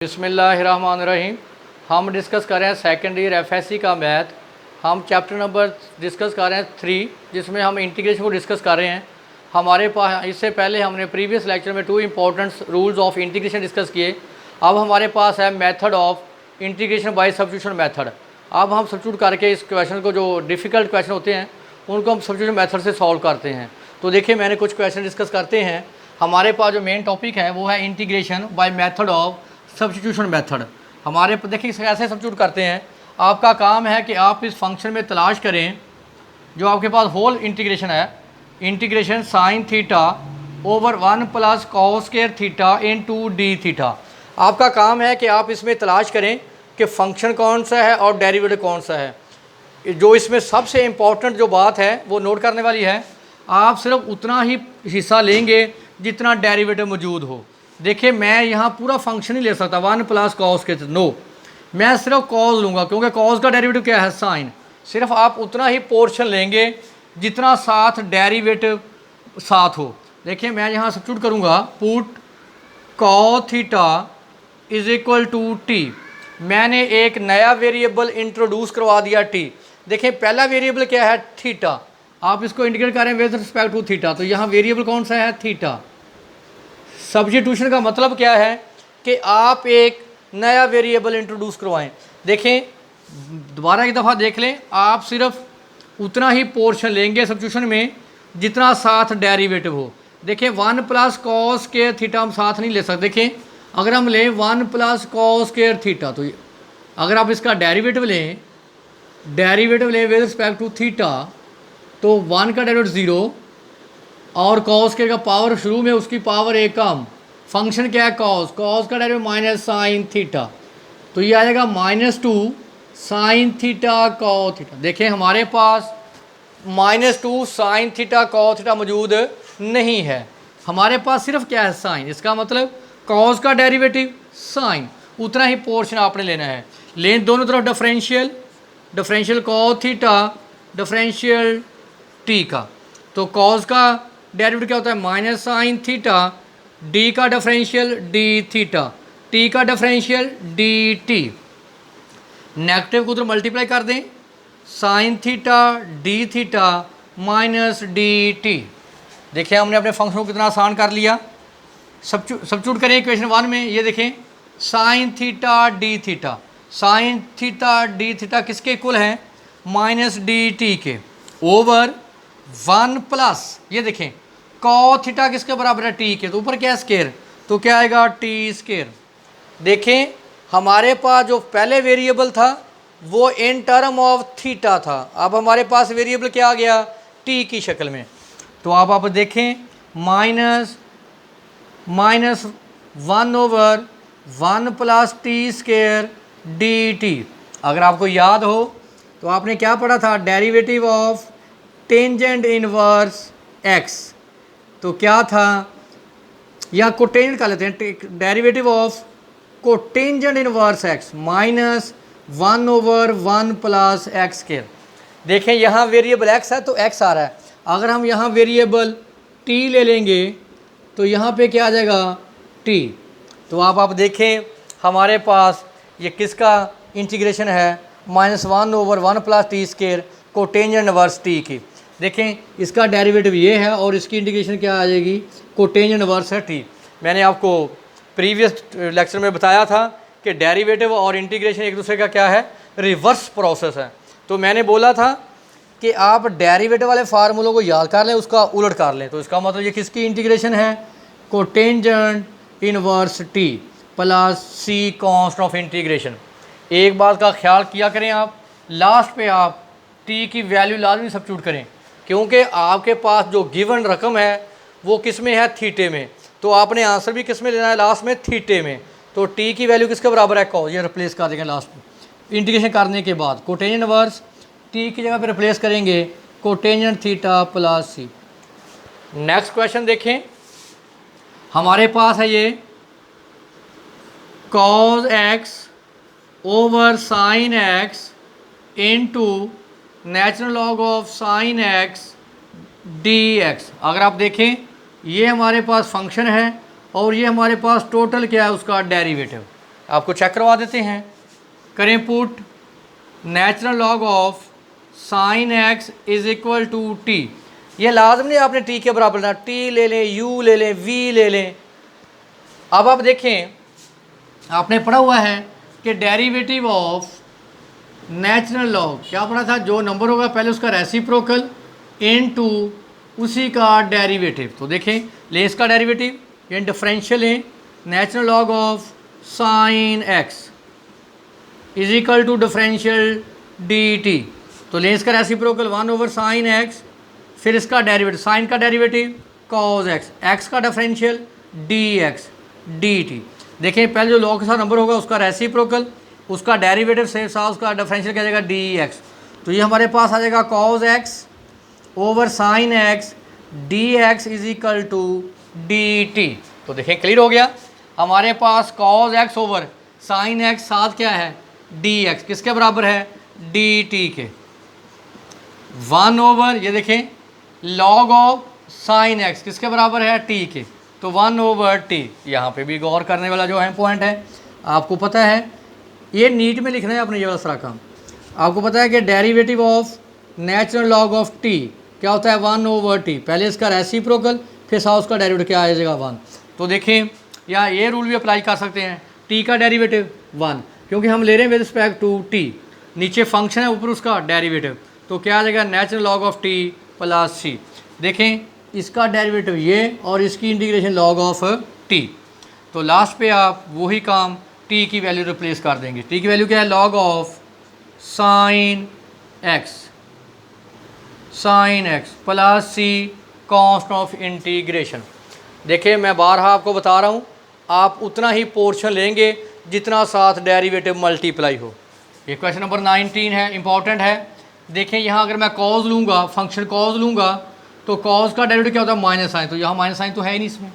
बिस्मिल्लाहिर्रहमानिर्रहीम। हम डिस्कस कर रहे हैं सेकेंड ईयर एफएससी का मैथ। हम चैप्टर नंबर डिस्कस कर रहे हैं 3, जिसमें हम इंटीग्रेशन को डिस्कस कर रहे हैं। हमारे पास इससे पहले हमने प्रीवियस लेक्चर में 2 important rules of integration discuss किए। अब हमारे पास है method of integration by substitution method. अब हम सब्स्टिट्यूट करके इस क्वेश्चन को, जो डिफ़िकल्ट क्वेश्चन होते हैं उनको हम सब्स्टिट्यूशन मेथड से सॉल्व करते हैं। तो देखिए, मैंने कुछ क्वेश्चन डिस्कस करते हैं। हमारे पास जो मेन टॉपिक है वो है integration by method of substitution method. हमारे देखिए कैसे सब्स्टिट्यूट करते हैं। आपका काम है कि आप इस फंक्शन में तलाश करें जो आपके पास होल इंटीग्रेशन है, integration sine theta over 1 plus cos square theta into D theta. आपका काम है कि आप इसमें तलाश करें कि फंक्शन कौन सा है और डेरिवेटिव कौन सा है। जो इसमें सबसे इम्पॉर्टेंट जो बात है वो नोट करने वाली है, आप सिर्फ उतना ही हिस्सा लेंगे जितना डेरिवेटिव मौजूद हो। देखिए, मैं यहाँ पूरा फंक्शन ही ले सकता 1 प्लस कॉस के, नो, मैं सिर्फ कॉस लूँगा क्योंकि कॉस का डेरिवेटिव क्या है, साइन। सिर्फ आप उतना ही पोर्शन लेंगे जितना साथ डेरिवेटिव साथ हो। देखिए, मैं यहाँ सब्स्टिट्यूट करूँगा, put cos theta is equal to T. मैंने एक नया वेरिएबल इंट्रोड्यूस करवा दिया टी। देखिए, पहला वेरिएबल क्या है, थीटा। आप इसको इंटीग्रेट करें विद रिस्पेक्ट टू थीटा, तो यहाँ वेरिएबल कौन सा है, थीटा। सब्स्टिट्यूशन का मतलब क्या है कि आप एक नया वेरिएबल इंट्रोड्यूस करवाएं। देखें, दोबारा एक दफ़ा देख लें, आप सिर्फ उतना ही पोर्शन लेंगे सब्स्टिट्यूशन में जितना साथ डेरिवेटिव हो। देखें, 1 प्लस कॉस स्क्वायर थीटा हम साथ नहीं ले सकते। देखें, अगर हम लें 1 प्लस कॉस स्क्वायर थीटा, तो अगर आप इसका डेरिवेटिव लें विद रिस्पेक्ट टू थीटा, तो 1 का डेरिवेटिव 0 और कॉस के का पावर शुरू में उसकी पावर एक कम। फंक्शन क्या है, कॉस का डेरिवेटिव माइनस साइन थीटा, तो ये आ जाएगा -2 साइन थीटा कॉस थीटा। देखें, हमारे पास -2 साइन थीटा कॉस थीटा मौजूद नहीं है, हमारे पास सिर्फ क्या है, साइन। इसका मतलब कॉस का डेरिवेटिव साइन, उतना ही पोर्शन आपने लेना है। लें दोनों तरफ differential cos theta differential T का, तो कॉस का डेरिवेटिव क्या होता है, माइनस साइन थीटा, डी का डिफरेंशियल डी थीटा, टी का डिफरेंशियल डी टी। नेगेटिव को उधर मल्टीप्लाई कर दें, sine theta D theta minus D T. देखिए, हमने अपने फंक्शन को कितना आसान कर लिया। सब्स्टिट्यूट करें इक्वेशन 1 में, ये देखें, sine theta D theta, sine theta D theta किसके इक्वल है, माइनस डी टी के, ओवर 1 प्लस, ये देखें, कॉस थीटा किसके बराबर है, टी के, तो ऊपर क्या है, स्क्वायर, तो क्या आएगा, टी स्क्वायर। देखें, हमारे पास जो पहले वेरिएबल था वो इन टर्म ऑफ थीटा था, अब हमारे पास वेरिएबल क्या आ गया, टी की शक्ल में। तो आप देखें, minus 1 over 1 plus T square D T. अगर आपको याद हो तो आपने क्या पढ़ा था, derivative of tangent inverse x, तो क्या था, या कोटेंजेंट कर लेते हैं, derivative of cotangent inverse x minus 1 over 1 plus x square. देखें, यहाँ वेरिएबल एक्स है तो एक्स आ रहा है, अगर हम यहाँ वेरिएबल टी ले लेंगे तो यहाँ पे क्या आ जाएगा, टी। तो आप देखें, हमारे पास ये किसका इंटीग्रेशन है, -1 over 1 plus T square cotangent inverse T की। देखें, इसका डेरिवेटिव ये है और इसकी इंटीग्रेशन क्या आ जाएगी, कोटेंजेंट इनवर्स है टी। मैंने आपको प्रीवियस लेक्चर में बताया था कि डेरिवेटिव और इंटीग्रेशन एक दूसरे का क्या है, रिवर्स प्रोसेस है। तो मैंने बोला था कि आप डेरिवेटिव वाले फार्मूलों को याद कर लें, उसका उलट कर लें। तो इसका मतलब ये किसकी इंटीग्रेशन है, cotangent inverse T plus C constant of integration. एक बात का ख्याल किया करें, आप लास्ट पे आप टी की वैल्यू लाजमी सब्स्टिट्यूट करें, क्योंकि आपके पास जो गिवन रकम है वो किस में है, थीटे में, तो आपने आंसर भी किस में लेना है, लास्ट में थीटे में। तो टी की वैल्यू किसके बराबर है, कॉस, ये रिप्लेस कर देंगे लास्ट में इंटीग्रेशन करने के बाद। कोटेंजेंट इनवर्स टी की जगह पे रिप्लेस करेंगे कोटेंजेंट थीटा प्लस सी। नेक्स्ट क्वेश्चन देखें, हमारे पास है ये cos x over sine x into natural log of sine x D x. अगर आप देखें, ये हमारे पास फंक्शन है और ये हमारे पास टोटल क्या है, उसका डेरिवेटिव। आपको चेक करवा देते हैं। करें put natural log of sine X is equal to T. ये लाजम नहीं आपने टी के बराबर ना, टी ले लें, यू ले लें, वी ले लें। अब आप देखें, आपने पढ़ा हुआ है कि डेरिवेटिव ऑफ नेचुरल लॉग क्या पढ़ा था, जो नंबर होगा पहले उसका रेसिप्रोकल इनटू उसी का डेरिवेटिव। तो देखें, ले इसका डेरिवेटिव, ये डिफरेंशियल है, natural log of sine X is equal to differential D T. तो ले इसका रेसिप्रोकल 1/sin x, फिर इसका डेरिवेटिव, साइन का डेरिवेटिव cos x, x का डिफरेंशियल dx dt। देखें, पहले जो लॉग के साथ नंबर होगा उसका रेसिप्रोकल, उसका डेरिवेटिव से साथ उसका डिफरेंशियल क्या जाएगा dx। तो ये हमारे पास आ जाएगा cos x over sin x dx is equal to dt। तो देखें क्लियर हो गया, हमारे पास cos x over sin x साथ क्या है dx, किसके बराबर है dt के। 1 ओवर ये देखें log ऑफ साइन x किसके बराबर है t के, तो 1 ओवर t। यहाँ पे भी गौर करने वाला जो है पॉइंट है, आपको पता है ये नीट में लिखना है आपने ये वाला सारा काम। आपको पता है कि derivative of natural log of t क्या होता है 1 ओवर t, पहले इसका रेसिप्रोकल फिर साथ उसका डेरिवेटिव क्या आ जाएगा 1। तो देखें यहाँ ये रूल भी अप्लाई कर सकते हैं, t का डेरिवेटिव 1, क्योंकि हम ले रहे हैं विद रिस्पेक्ट टू t, नीचे फंक्शन है ऊपर उसका डेरिवेटिव, तो क्या आ जाएगा natural log of t plus c। देखें इसका डेरिवेटिव ये और इसकी इंटीग्रेशन लॉग ऑफ t। तो लास्ट पे आप वही काम t की वैल्यू रिप्लेस कर देंगे। t की वैल्यू क्या है log of sign x plus c const of integration. देखिए मैं बारहा आपको बता रहा हूँ, आप उतना ही पोर्शन लेंगे जितना साथ डेरिवेटिव मल्टीप्लाई हो। ये क्वेश्चन नंबर 19 है, इंपॉर्टेंट है। देखें यहाँ अगर मैं कॉज लूँगा, फंक्शन कॉज लूँगा, तो कॉज का डेरिवेटिव क्या होता है माइनस साइन, तो यहाँ माइनस साइन तो है ही नहीं इसमें।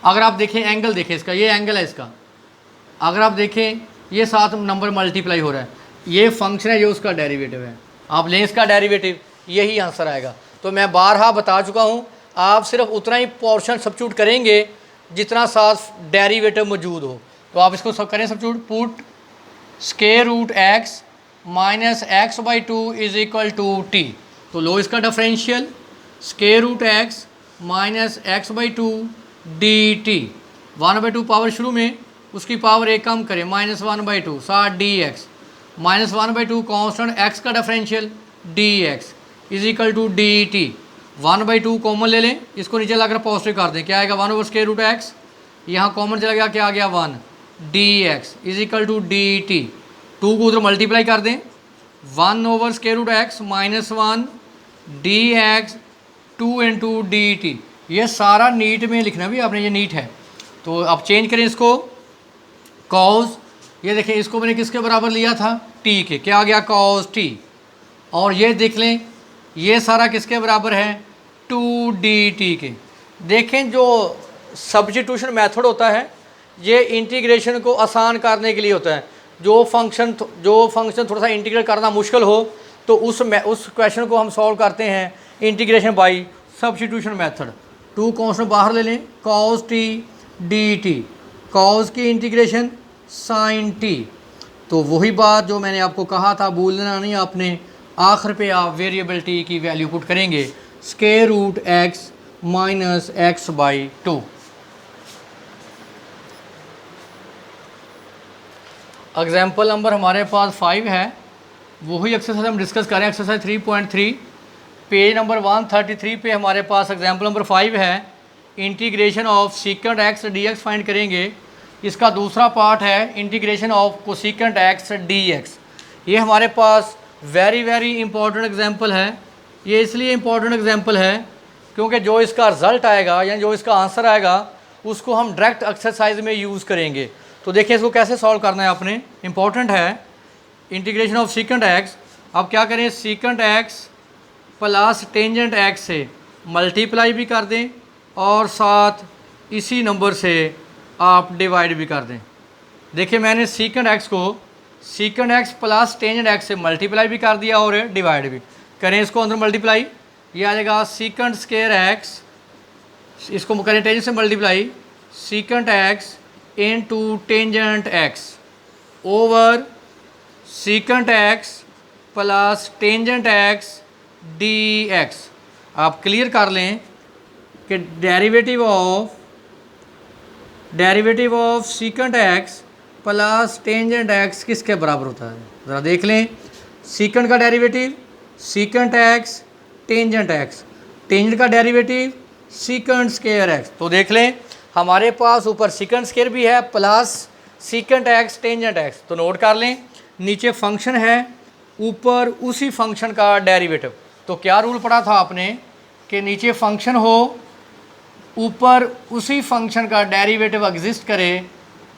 अगर आप देखें एंगल, देखें इसका, ये एंगल है इसका, अगर आप देखें ये साथ नंबर मल्टीप्लाई हो रहा है, ये फंक्शन है, ये उसका डेरिवेटिव है, आप लें इसका डेरिवेटिव, यही आंसर आएगा। तो मैं बारहा बता चुका हूँ, आप सिर्फ उतना ही पोर्शन सब्स्टिट्यूट करेंगे जितना साथ डेरिवेटिव मौजूद हो। तो आप इसको सब करें substitute, put square root x minus x by two is equal to t. तो लो इसका differential square root x minus x by two d t, 1/2 power शुरू में, उसकी पावर एक कम करें -1/2 साथ डी एक्स, -1/2 कॉन्स्टेंट एक्स का differential d x is equal to d t. 1/2 common ले लें, इसको नीचे लाकर पॉजिटिव कर दें, क्या आएगा 1 ओवर स्क्वायर रूट एक्स, यहाँ कॉमन चला गया, क्या आ गया 1 d x is equal to d t. 2 को उधर मल्टीप्लाई कर दें, 1 over square root x -1 d x 2 into d t. ये सारा नीट में लिखना भी आपने, ये नीट है। तो अब चेंज करें इसको, कॉज, ये देखें इसको मैंने किसके बराबर लिया था टी के, क्या आ गया कॉज टी। और ये देख लें ये सारा किसके बराबर है 2dt के। देखें जो सब्स्टिट्यूशन मेथड होता है ये इंटीग्रेशन को आसान करने के लिए होता है। जो फंक्शन थोड़ा सा इंटीग्रेट करना मुश्किल हो तो उस क्वेश्चन को हम सॉल्व करते हैं integration by substitution method. 2 constant बाहर ले लें, cos t dt, cos की इंटीग्रेशन sin t। तो वही बात जो मैंने आपको कहा था, भूलना नहीं आपने, आखिर पे आप वेरिएबल t की वैल्यू पुट करेंगे square root x minus x by 2। Example number हमारे पास 5 है, वही एक्सरसाइज हम डिस्कस करें, एक्सरसाइज 3.3 पेज नंबर 133 पे हमारे पास एग्जाम्पल नंबर 5 है। Integration of secant x D x find करेंगे। इसका दूसरा पार्ट है integration of cosecant x D x. ये हमारे पास वेरी इंपॉर्टेंट एग्जाम्पल है। ये इसलिए इम्पॉर्टेंट एग्जाम्पल है क्योंकि जो इसका रिज़ल्ट आएगा या जो इसका आंसर आएगा उसको हम डायरेक्ट एक्सरसाइज में यूज़ करेंगे। तो देखिए इसको कैसे सॉल्व करना है आपने, इंपॉर्टेंट है। इंटीग्रेशन ऑफ सीकेंट एक्स, अब क्या करें, secant x plus tangent x से मल्टीप्लाई भी कर दें और साथ इसी नंबर से आप डिवाइड भी कर दें। देखिए मैंने सीकेंट एक्स को secant x plus tangent x से मल्टीप्लाई भी कर दिया और डिवाइड भी करें। इसको अंदर मल्टीप्लाई, ये आ जाएगा सीकेंट स्क्वायर एक्स, इसको करें टेंजेंट से multiply, secant x into tangent x over secant x plus tangent x D x. आप क्लियर कर लें कि derivative of secant x plus tangent x किसके बराबर होता है। ज़रा देख लें, सीकेंट का derivative secant x tangent x, tangent का डेरिवेटिव सीकेंट स्क्वायर एक्स। तो देख लें हमारे पास ऊपर सीकेंट स्क्वायर भी है plus secant x tangent x. तो नोट कर लें, नीचे फंक्शन है, ऊपर उसी फंक्शन का डेरिवेटिव। तो क्या रूल पढ़ा था आपने कि नीचे फंक्शन हो, ऊपर उसी फंक्शन का डेरिवेटिव एग्जिस्ट करे,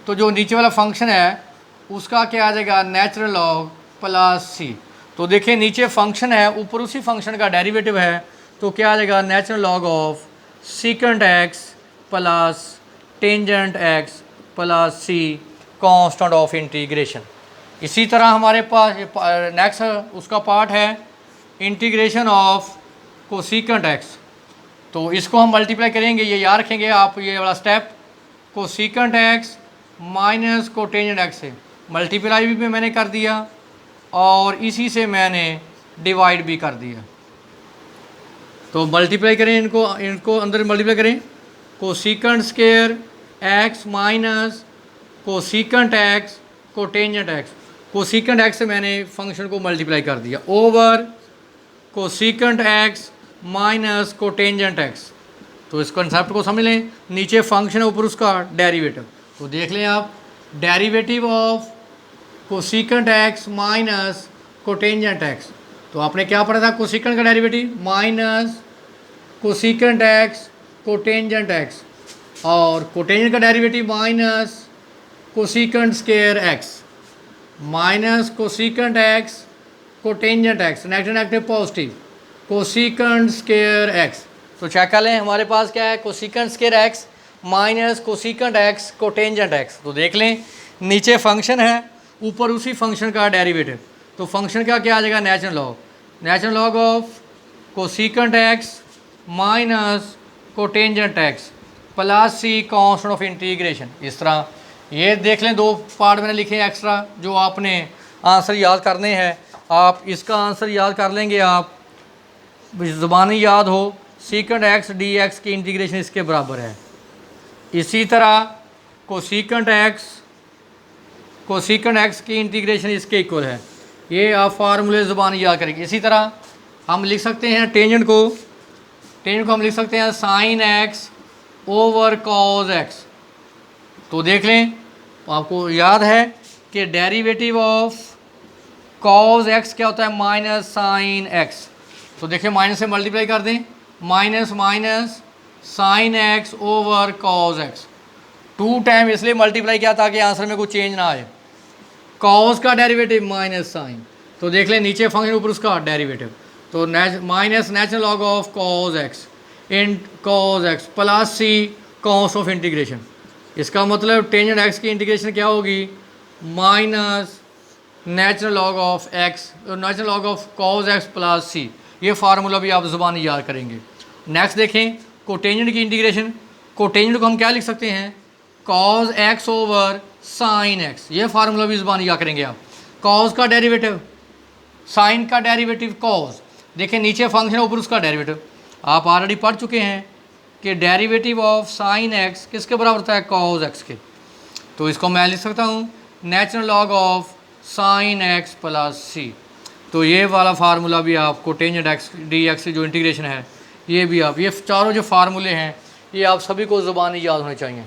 तो जो नीचे वाला फंक्शन है उसका क्या आ जाएगा, नेचुरल लॉग प्लस सी। तो देखिए नीचे फंक्शन है, ऊपर उसी फंक्शन का डेरिवेटिव है, तो क्या आ जाएगा, natural log of secant x plus tangent x plus C constant of integration. इसी तरह हमारे पास नेक्स्ट उसका पार्ट है इंटीग्रेशन ऑफ कोसीकेंट एक्स। तो इसको हम मल्टीप्लाई करेंगे, ये याद रखेंगे आप, ये वाला step cosecant x minus cotangent x से मल्टीप्लाई भी मैंने कर दिया और इसी से मैंने डिवाइड भी कर दिया। तो मल्टीप्लाई करें, इनको अंदर मल्टीप्लाई करें, cosecant square x minus cosecant x cotangent x. Cosecant x से मैंने फंक्शन को मल्टीप्लाई कर दिया over cosecant x minus cotangent x. तो इस कॉन्सेप्ट को समझ लें, नीचे फंक्शन है, ऊपर उसका डेरिवेटिव। तो देख लें आप, derivative of cosecant x minus cotangent x. तो आपने क्या पढ़ा था, कोसीकेंट का derivative minus cosecant x cotangent x, और कोटेंजेंट का derivative minus cosecant square x minus cosecant x cotangent x, negative positive cosecant square x. तो चेक कर लें हमारे पास क्या है, cosecant square x minus cosecant x cotangent x. तो देख लें नीचे फंक्शन है, ऊपर उसी फंक्शन का डेरिवेटिव। तो फंक्शन का क्या आ जाएगा, natural log of cosecant x minus cotangent x plus C constant of integration. इस तरह ये देख लें, दो पार्ट मैंने लिखे हैं एक्स्ट्रा, जो आपने आंसर याद करने हैं। आप इसका आंसर याद कर लेंगे, आप ज़ुबानी याद हो, सीकेंट एक्स डी एक्स की इंटीग्रेशन इसके बराबर है। इसी तरह कोसीकेंट एक्स की इंटीग्रेशन इसके इक्वल है। ये आप फार्मूले ज़ुबानी याद करेंगे। इसी तरह हम लिख सकते हैं टेंजेंट को हम लिख सकते हैं sine x over cos x. तो देख लें, आपको याद है कि डेरिवेटिव ऑफ कॉज एक्स क्या होता है, माइनस साइन एक्स। तो देखिए माइनस से मल्टीप्लाई कर दें, minus minus sine x over cos x. 2 time इसलिए मल्टीप्लाई किया ताकि आंसर में कुछ चेंज ना आए। कॉज का डेरिवेटिव माइनस साइन, तो देख लें नीचे फंक्शन ऊपर उसका डेरिवेटिव। तो minus natural log of cos x in cos x plus C cos of integration. इसका मतलब टेंजेंट एक्स की इंटीग्रेशन क्या होगी, minus natural log of x, natural log of cos x plus C. ये formula भी आप ज़ुबानी याद करेंगे। नेक्स्ट देखें कोटेंजेंट की इंटीग्रेशन। कोटेंजेंट को हम क्या लिख सकते हैं, cos x over sine x. ये फार्मूला भी ज़ुबानी याद करेंगे आप। कॉज का डेरिवेटिव, साइन का डेरिवेटिव कॉज। देखें नीचे फंक्शन ऊपर उसका डेरिवेटिव। आप ऑलरेडी पढ़ चुके हैं कि डेरिवेटिव ऑफ साइन एक्स किसके बराबर होता है, कॉज एक्स के। तो इसको मैं लिख सकता हूँ natural log of sine x plus C. तो ये वाला फार्मूला भी आपको टेंजेंट एक्स डी एक्स की जो इंटीग्रेशन है, ये भी आप, ये चारों जो फार्मूले हैं ये आप सभी को ज़ुबानी याद होने चाहिए।